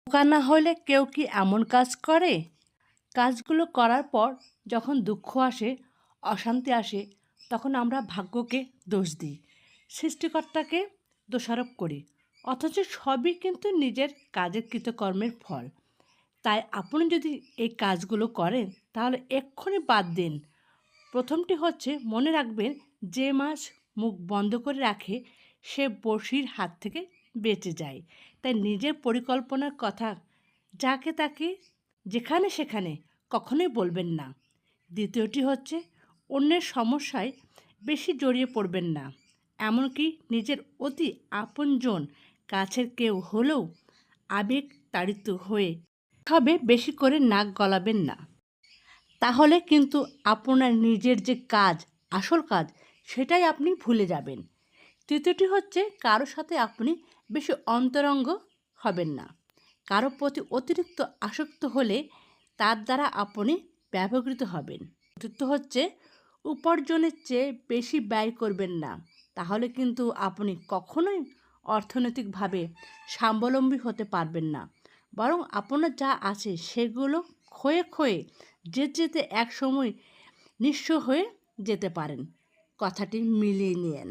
বোকা না হলে কেউ কি এমন কাজ করে? কাজগুলো করার পর যখন দুঃখ আসে, অশান্তি আসে, তখন আমরা ভাগ্যকে দোষ দিই, সৃষ্টিকর্তাকে দোষারোপ করি। অথচ সবই কিন্তু নিজের কাজের কৃতকর্মের ফল। তাই আপনি যদি এই কাজগুলো করেন তাহলে এক্ষুনি বাদ দিন। প্রথমটি হচ্ছে, মনে রাখবেন যে মাছ মুখ বন্ধ করে রাখে সে বড়শির হাত থেকে বেঁচে যায়। তাই নিজের পরিকল্পনার কথা যাকে তাকে যেখানে সেখানে কখনোই বলবেন না। দ্বিতীয়টি হচ্ছে, অন্যের সমস্যায় বেশি জড়িয়ে পড়বেন না। এমনকি নিজের অতি আপনজন কাছের কেউ হলেও আবেগ তাড়িত হয়ে হবে বেশি করে নাক গলাবেন না। তাহলে কিন্তু আপনার নিজের যে কাজ, আসল কাজ, সেটাই আপনি ভুলে যাবেন। তৃতীয়টি হচ্ছে, কারো সাথে আপনি বেশি অন্তরঙ্গ হবেন না। কারো প্রতি অতিরিক্ত আসক্ত হলে তার দ্বারা আপনি ব্যবহৃত হবেন। চতুর্থ হচ্ছে, উপার্জনের চেয়ে বেশি ব্যয় করবেন না। তাহলে কিন্তু আপনি কখনোই অর্থনৈতিকভাবে স্বাবলম্বী হতে পারবেন না। বরং আপনার যা আছে সেগুলো ক্ষয়ে ক্ষয়ে যেতে যেতে একসময় নিঃস্ব হয়ে যেতে পারেন। কথাটি মিলিয়ে নিয়েন।